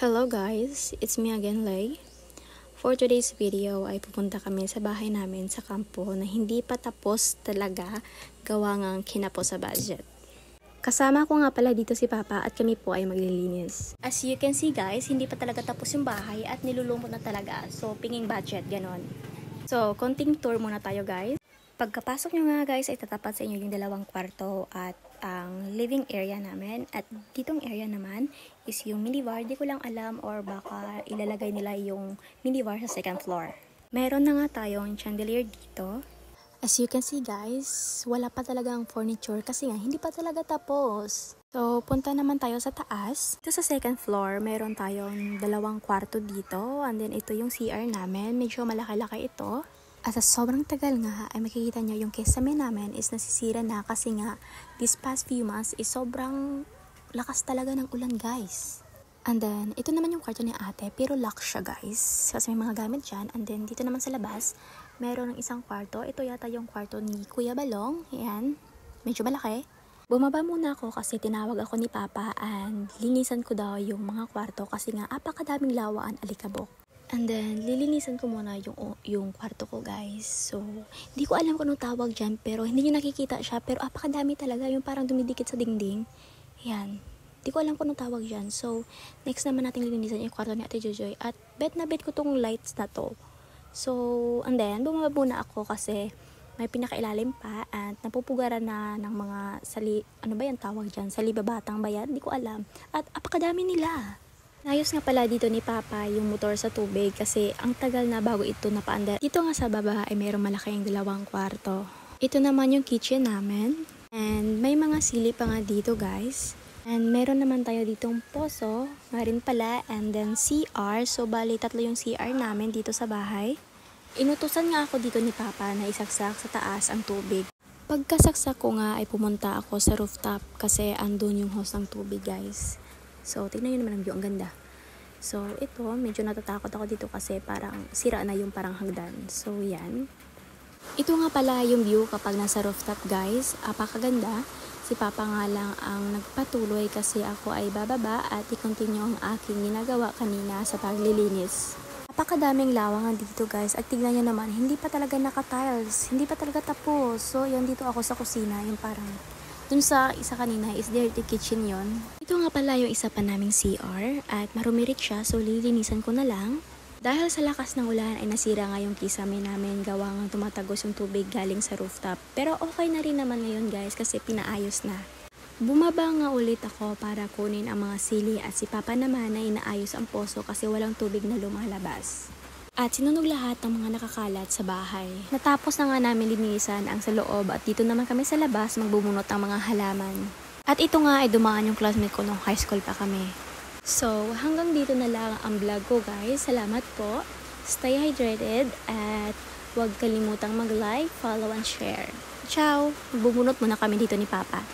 Hello guys, it's me again, Lay. For today's video ay pupunta kami sa bahay namin sa kampo na hindi pa tapos talaga gawa ngang kinapos sa budget. Kasama ko nga pala dito si Papa at kami po ay maglilinis. As you can see guys, hindi pa talaga tapos yung bahay at nilulumot na talaga. So, pinging budget, ganon. So, konting tour muna tayo guys. Pagkapasok nyo nga guys ay tatapat sa inyo yung dalawang kwarto at ang living area namin. At ditong area naman is yung minibar. Di ko lang alam or baka ilalagay nila yung minibar sa second floor. Meron na nga tayong chandelier dito. As you can see guys, wala pa talagang furniture kasi nga hindi pa talaga tapos. So, punta naman tayo sa taas. Ito sa second floor, meron tayong dalawang kwarto dito. And then ito yung CR namin. Medyo malaki-laki ito. At sa sobrang tagal nga ay makikita nyo yung kesame namin is nasisira na kasi nga this past few months is sobrang lakas talaga ng ulan guys. And then ito naman yung kwarto ni ate pero lock siya guys kasi may mga gamit dyan. And then dito naman sa labas meron ng isang kwarto. Ito yata yung kwarto ni Kuya Balong. Ayan, medyo malaki. Bumaba muna ako kasi tinawag ako ni Papa and linisan ko daw yung mga kwarto kasi nga apakadaming lawaan alikabok. And then, lilinisan ko muna yung kwarto ko guys. So, hindi ko alam kung anong tawag dyan. Pero, hindi nyo nakikita siya. Pero, apakadami talaga. Yung parang dumidikit sa dingding. Yan. Hindi ko alam kung anong tawag dyan. So, next naman natin lilinisan yung kwarto ni Ate Jojoy. At, bet na bet ko tong lights na to. So, and then, bumaba muna ako kasi may pinakailalim pa. At, napupugaran na ng mga ano ba yan tawag dyan? Salibabatang ba yan? Hindi ko alam. At, apakadami nila. Ayos nga pala dito ni Papa yung motor sa tubig kasi ang tagal na bago ito napaandar. Dito nga sa baba ay mayroong malaking dalawang kwarto. Ito naman yung kitchen namin. And may mga sili pa nga dito guys. And meron naman tayo ditong poso nga rin pala. And then CR. So bali tatlo yung CR namin dito sa bahay. Inutusan nga ako dito ni Papa na isaksak sa taas ang tubig. Pagkasaksak ko nga ay pumunta ako sa rooftop kasi andun yung hose ng tubig guys. So, tignan nyo naman ang view. Ang ganda. So, ito, medyo natatakot ako dito kasi parang sira na yung parang hagdan. So, yan. Ito nga pala yung view kapag nasa rooftop, guys. Apakaganda. Si Papa nga lang ang nagpatuloy kasi ako ay bababa at i-continue ang aking ginagawa kanina sa paglilinis. Apakadaming lawangan dito, guys. At tignan nyo naman, hindi pa talaga naka-tiles. Hindi pa talaga tapos. So, yan dito ako sa kusina. Yung parang dun sa isa kanina is dirty kitchen yon. Ito nga pala yung isa pa naming CR at marumirit siya so lilinisan ko na lang. Dahil sa lakas ng ulan ay nasira nga yung kisame namin gawa nga tumatagos yung tubig galing sa rooftop. Pero okay na rin naman ngayon guys kasi pinaayos na. Bumaba nga ulit ako para kunin ang mga sili at si Papa naman na inaayos ang poso kasi walang tubig na lumalabas. At sinunog lahat ng mga nakakalat sa bahay. Natapos na nga namin linisan ang sa loob at dito naman kami sa labas magbubunot ng mga halaman. At ito nga ay dumaan yung classmate ko nung high school pa kami. So, hanggang dito na lang ang vlog ko guys. Salamat po. Stay hydrated at huwag kalimutang mag-like, follow, and share. Ciao! Magbubunot muna kami dito ni Papa.